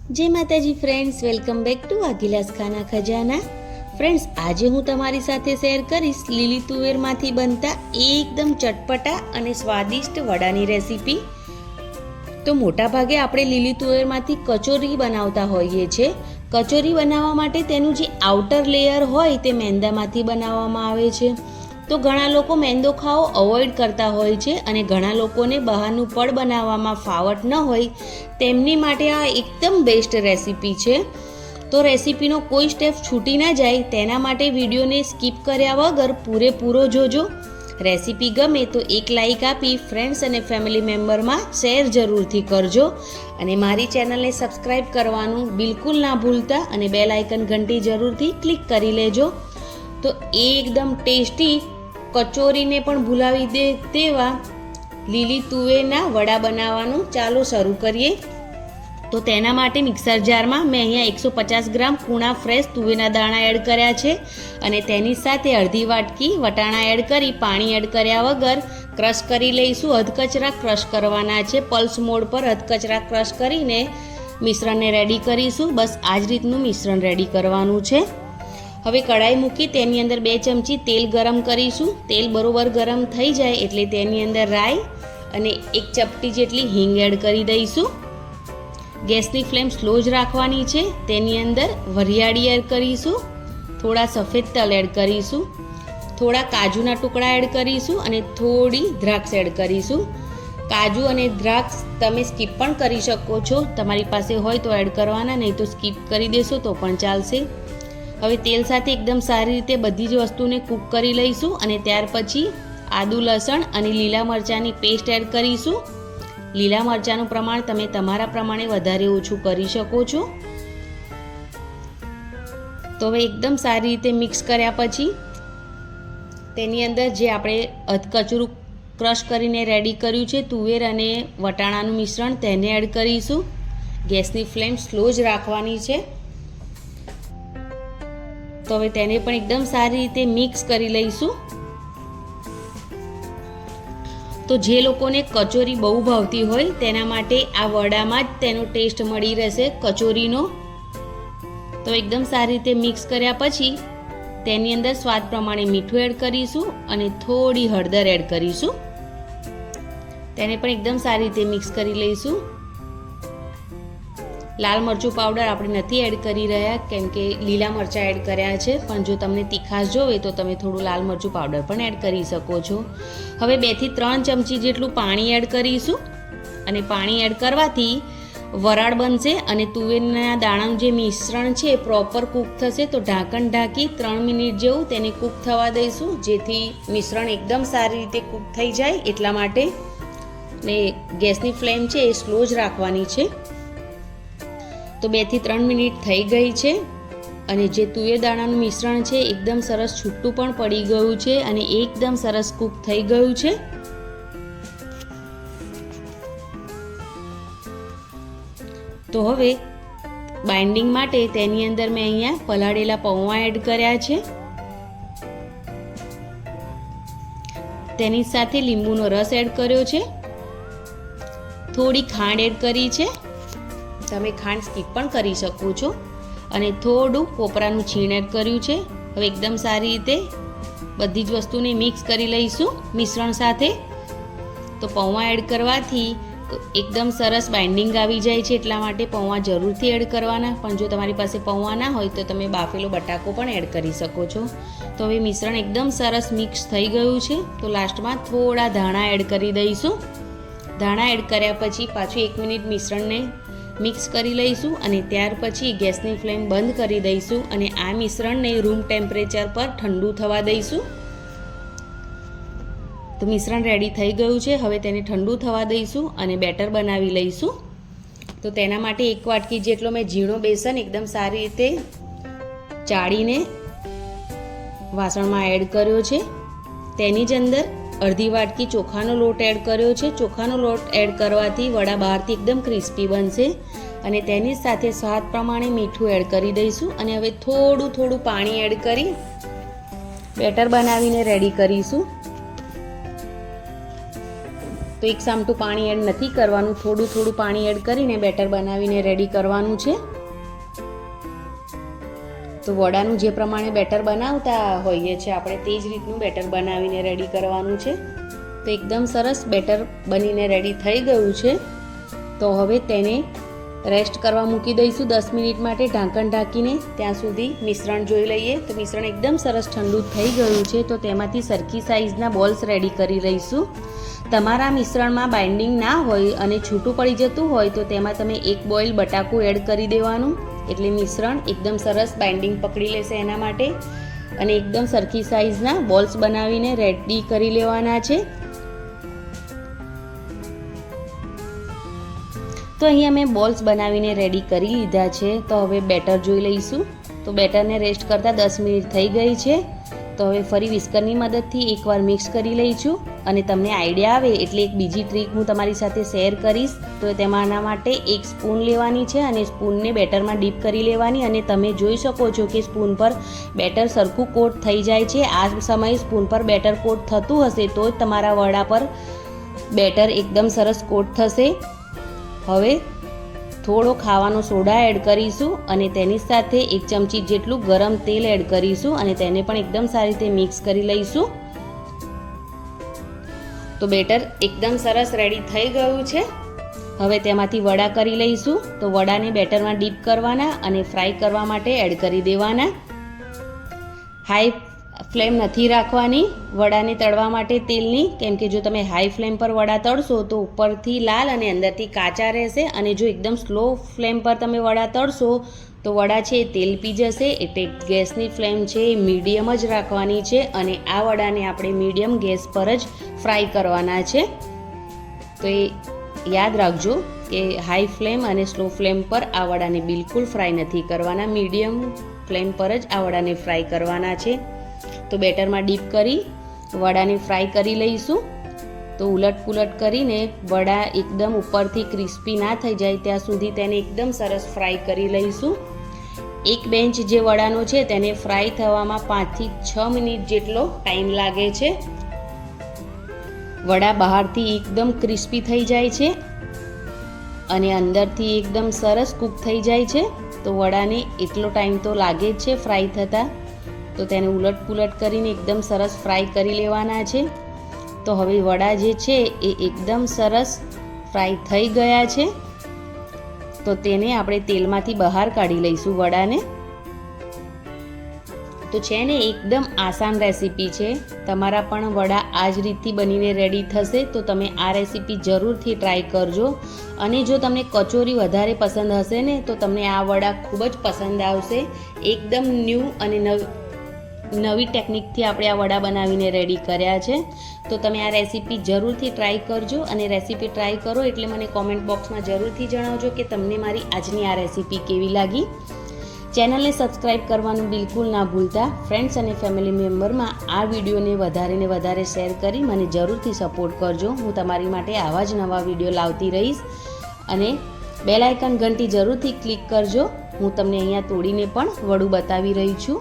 जय माताजी friends, welcome back to वाघीलास खाना खजाना। फ्रेंड्स, आज हूँ तमारी साथे शेर करीश લીલી તુવેરમાંથી બનતા એકદમ ચટપટા અને સ્વાદિષ્ટ વડાની રેસીપી। તો મોટા ભાગે આપણે લીલી તુવેરમાંથી કચોરી બનાવતા હોઈએ છીએ। કચોરી બનાવવા માટે તેનું જે આઉટર લેયર હોય તે મેંદામાંથી બનાવવામાં આવે છે। તો ઘણા લોકો મેંદો ખાવો અવોઇડ કરતા હોય છે અને ઘણા લોકોને બહારનું પડ બનાવવામાં ફાવટ ન હોય તેમની માટે આ એકદમ બેસ્ટ રેસીપી છે। તો રેસીપીનો કોઈ સ્ટેપ છૂટી ના જાય તેના માટે વિડીયોને સ્કીપ કર્યા વગર પૂરેપૂરો જોજો। રેસીપી ગમે તો એક લાઈક આપી ફ્રેન્ડ્સ અને ફેમિલી મેમ્બરમાં શેર જરૂરથી કરજો અને મારી ચેનલને સબસ્ક્રાઈબ કરવાનું બિલકુલ ના ભૂલતા અને બેલ આઇકન ઘંટી જરૂરથી ક્લિક કરી લેજો। તો એકદમ ટેસ્ટી કચોરીને પણ ભૂલાવી દે તેવા લીલી તુવેરના વડા બનાવવાનું ચાલો શરૂ કરીએ। તો તેના માટે મિક્સર જારમાં મેં અહીંયા 150 ગ્રામ કૂણા ફ્રેશ તુવેરના દાણા એડ કર્યા છે અને તેની સાથે અડધી વાટકી વટાણા એડ કરી પાણી એડ કર્યા વગર ક્રશ કરી લઈશું। અધકચરા ક્રશ કરવાના છે, પલ્સ મોડ પર અધકચરા ક્રશ કરીને મિશ્રણને રેડી કરીશું। બસ આ જ રીતનું મિશ્રણ રેડી કરવાનું છે। હવે કઢાઈ મૂકી તેની અંદર 2 ચમચી તેલ ગરમ કરીશું। તેલ બરોબર ગરમ થઈ જાય એટલે તેની અંદર રાઈ અને 1 ચપટી જેટલી હિંગ એડ કરી દઈશું। ગેસની ફ્લેમ સ્લો જ રાખવાની છે। તેની અંદર વરિયાળી એડ કરીશું, થોડા સફેદ તલ એડ કરીશું, થોડા કાજુના ટુકડા એડ કરીશું અને થોડી દ્રાક્ષ એડ કરીશું। કાજુ અને દ્રાક્ષ તમે સ્કીપ પણ કરી શકો છો, તમારી પાસે હોય તો એડ કરવાના, નહીં તો સ્કીપ કરી દેશો તો પણ ચાલશે। હવે તેલ સાથે એકદમ સારી રીતે બધી જ વસ્તુને કૂક કરી લઈશું અને ત્યાર પછી આદુ લસણ અને લીલા મરચાંની પેસ્ટ એડ કરીશું। લીલા મરચાંનું પ્રમાણ તમે તમારા પ્રમાણે વધારે ઓછું કરી શકો છો। તો હવે એકદમ સારી રીતે મિક્સ કર્યા પછી તેની અંદર જે આપણે અધકચરું ક્રશ કરીને રેડી કર્યું છે તુવેર અને વટાણાનું મિશ્રણ તેને એડ કરીશું। ગેસની ફ્લેમ સ્લો જ રાખવાની છે। તો હવે તેને પણ એકદમ સારી રીતે મિક્સ કરી લઈશું। તો જે લોકોને કચોરી બહુ ભાવતી હોય તેના માટે આ વડામાં જ તેનો ટેસ્ટ મળી રહેશે કચોરીનો। તો એકદમ સારી રીતે મિક્સ કર્યા પછી તેની અંદર સ્વાદ પ્રમાણે મીઠું એડ કરીશું અને થોડી હળદર એડ કરીશું। તેને પણ એકદમ સારી રીતે મિક્સ કરી લઈશું। લાલ મરચું પાવડર આપણે નથી એડ કરી રહ્યા કેમ કે લીલા મરચાં એડ કર્યા છે, પણ જો તમને તીખાશ જોવે તો તમે થોડું લાલ મરચું પાવડર પણ એડ કરી શકો છો। હવે 2 થી 3 ચમચી જેટલું પાણી એડ કરીશું અને પાણી એડ કરવાથી વરાળ બનશે અને તુવેરના દાણાનું જે મિશ્રણ છે પ્રોપર કૂક થશે। તો ઢાંકણ ઢાંકી 3 મિનિટ જેવું તેને કૂક થવા દઈશું, જેથી મિશ્રણ એકદમ સારી રીતે કૂક થઈ જાય એટલા માટે। ને ગેસની ફ્લેમ છે એ સ્લો જ રાખવાની છે। તો 2 થી 3 મિનિટ થઈ ગઈ છે અને જે તુવેર દાણાનું મિશ્રણ છે એકદમ સરસ છૂટું પણ પડી ગયું છે અને એકદમ સરસ કૂક થઈ ગયું છે। તો હવે બાઇન્ડિંગ માટે તેની અંદર મેં અહીંયા પલાળેલા પૌવા એડ કર્યા છે, તેની સાથે લીંબુનો રસ એડ કર્યો છે, થોડી ખાંડ એડ કરી છે, તમે ખાંડ સ્કીપ પણ કરી શકો છો, અને થોડું કોપરાનું છીણ એડ કર્યું છે। હવે એકદમ સારી રીતે બધી જ વસ્તુને મિક્સ કરી લઈશું મિશ્રણ સાથે। તો પૌવા એડ કરવાથી એકદમ સરસ બાઇન્ડિંગ આવી જાય છે એટલા માટે પૌવા જરૂરથી એડ કરવાના, પણ જો તમારી પાસે પૌવા ના હોય તો તમે બાફેલો બટાકો પણ એડ કરી શકો છો। તો હવે મિશ્રણ એકદમ સરસ મિક્સ થઈ ગયું છે। તો લાસ્ટમાં થોડા ધાણા એડ કરી દઈશું। ધાણા એડ કર્યા પછી પાછું 1 મિનિટ મિશ્રણને મિક્સ કરી લઈશું અને ત્યાર પછી ગેસની ફ્લેમ બંધ કરી દઈશું અને આ મિશ્રણને રૂમ ટેમ્પરેચર પર ઠંડુ થવા દઈશું। તો મિશ્રણ રેડી થઈ ગયું છે। હવે તેને ઠંડુ થવા દઈશું અને બેટર બનાવી લઈશું। તો તેના માટે 1 વાટકી જેટલો મેં ઝીણો બેસન એકદમ સારી રીતે ચાળીને વાસણમાં એડ કર્યો છે। તેની જ અંદર અડધી વાટકી ચોખાનો લોટ એડ કર્યો છે। ચોખાનો લોટ એડ કરવાથી વડા બહારથી એકદમ ક્રિસ્પી બનશે અને તેની સાથે સ્વાદ પ્રમાણે મીઠું એડ કરી દઈશું અને હવે થોડું પાણી એડ કરી બેટર બનાવીને રેડી કરીશું। તો એક સામટું પાણી એડ નથી કરવાનું, થોડું થોડું પાણી એડ કરીને બેટર બનાવીને રેડી કરવાનું છે. તો વડાનું જે પ્રમાણે બેટર બનાવતા હોઈએ છીએ આપણે તે જ રીતનું બેટર બનાવીને રેડી કરવાનું છે. તો એકદમ સરસ બેટર બનીને રેડી થઈ ગયું છે. તો હવે તેને રેસ્ટ કરવા મૂકી દઈશું 10 મિનિટ માટે ઢાંકણ ઢાંકીને. ત્યાં સુધી મિશ્રણ જોઈ લઈએ. તો મિશ્રણ એકદમ સરસ ઠંડુ થઈ ગયું છે. તો તેમાંથી સરખી સાઇઝના બોલ્સ રેડી કરી લઈશું. તમારા મિશ્રણમાં બાઇન્ડિંગ ના હોય અને છૂટું પડી જતું હોય તો તેમાં તમે એક બોઇલ બટાકું એડ કરી દેવાનું, એટલે મિશ્રણ એકદમ સરસ બાઇન્ડિંગ પકડી લેશે એના માટે. અને એકદમ સરખી સાઇઝના બોલ્સ બનાવીને રેડી કરી લેવાના છે. તો અહીંયા મેં બોલ્સ બનાવીને રેડી કરી લીધા છે. તો હવે બેટર જોઈ લઈશું. તો બેટરને રેસ્ટ કરતાં 10 મિનિટ થઈ ગઈ છે. તો હવે ફરી વિસ્કરની મદદથી એકવાર મિક્સ કરી લઈશું. અને તમને આઈડિયા આવે એટલે એક બીજી ટ્રીક હું તમારી સાથે શેર કરીશ. તો તેમાંના માટે એક સ્પૂન લેવાની છે અને સ્પૂનને બેટરમાં ડીપ કરી લેવાની. અને તમે જોઈ શકો છો કે સ્પૂન પર બેટર સરખું કોટ થઈ જાય છે. આ સમયે સ્પૂન પર બેટર કોટ થતું હશે તો જ તમારા વડા પર બેટર એકદમ સરસ કોટ થશે. હવે થોડો ખાવાનો સોડા એડ કરીશું અને તેની સાથે 1 ચમચી જેટલું ગરમ તેલ એડ કરીશું અને તેને પણ એકદમ સારી રીતે મિક્સ કરી લઈશું. તો બેટર એકદમ સરસ રેડી થઈ ગયું છે. હવે તેમાંથી વડા કરી લઈશું. તો વડાને બેટરમાં ડીપ કરવાના અને ફ્રાય કરવા માટે એડ કરી દેવાના. હાઈ ફ્લેમ નથી રાખવાની વડાને તળવા માટે તેલની, કેમ કે જો તમે હાઈ ફ્લેમ પર વડા તળશો તો ઉપરથી લાલ અને અંદરથી કાચા રહેશે. અને જો એકદમ સ્લો ફ્લેમ પર તમે વડા તળશો તો વડા છે એ તેલ પી જશે. એટલે ગેસની ફ્લેમ છે એ મીડિયમ જ રાખવાની છે અને આ વડાને આપણે મીડિયમ ગેસ પર જ ફ્રાય કરવાના છે. તો એ યાદ રાખજો કે હાઈ ફ્લેમ અને સ્લો ફ્લેમ પર આ વડાને બિલકુલ ફ્રાય નથી કરવાના, મીડિયમ ફ્લેમ પર જ આ વડાને ફ્રાય કરવાના છે. તો બેટરમાં ડીપ કરી વડાને ફ્રાય કરી લઈશું. તો ઉલટ પુલટ કરીને વડા એકદમ ઉપરથી ક્રિસ્પી ના થઈ જાય ત્યાં સુધી તેને એકદમ સરસ ફ્રાય કરી લઈશું. એક બેન્ચ જે વડાનો છે તેને ફ્રાય થવામાં 5 થી 6 મિનિટ જેટલો ટાઈમ લાગે છે. વડા બહારથી એકદમ ક્રિસ્પી થઈ જાય છે અને અંદરથી એકદમ સરસ કૂક થઈ જાય છે. તો વડાને એટલો ટાઈમ તો લાગે જ છે ફ્રાય થતાં. તો તેને ઉલટ પુલટ કરીને એકદમ સરસ ફ્રાય કરી લેવાના છે. તો હવે વડા જે છે એ એકદમ સરસ ફ્રાય થઈ ગયા છે. તો તેને આપણે તેલમાંથી બહાર કાઢી લઈશું વડાને. તો છે ને એકદમ આસાન રેસીપી છે. તમારા પણ વડા આ જ રીતથી બનીને રેડી થશે. તો તમે આ રેસીપી જરૂરથી ટ્રાય કરજો. અને જો તમને કચોરી વધારે પસંદ હશે ને તો તમને આ વડા ખૂબ જ પસંદ આવશે. એકદમ ન્યૂ અને નવી ટેકનિકથી આપણે આ વડા બનાવીને રેડી કર્યા છે. તો તમે આ રેસીપી જરૂરથી ટ્રાય કરજો. અને રેસીપી ટ્રાય કરો એટલે મને કોમેન્ટ બોક્સમાં જરૂરથી જણાવજો કે તમને મારી આજની આ રેસીપી કેવી લાગી. ચેનલને સબસ્ક્રાઈબ કરવાનું બિલકુલ ના ભૂલતા. ફ્રેન્ડ્સ અને ફેમિલી મેમ્બરમાં આ વિડીયોને વધારે ને વધારે શેર કરી મને જરૂરથી સપોર્ટ કરજો. હું તમારી માટે આવા જ નવા વિડીયો લાવતી રહીશ. અને બેલ આઇકન ઘંટી જરૂરથી ક્લિક કરજો. હું તમને અહીંયા તોડીને પણ વડું બતાવી રહી છું.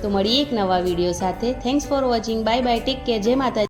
તો મળીએ એક નવા વિડીયો સાથે. Thanks for watching. Bye bye. Take care. જય માતા.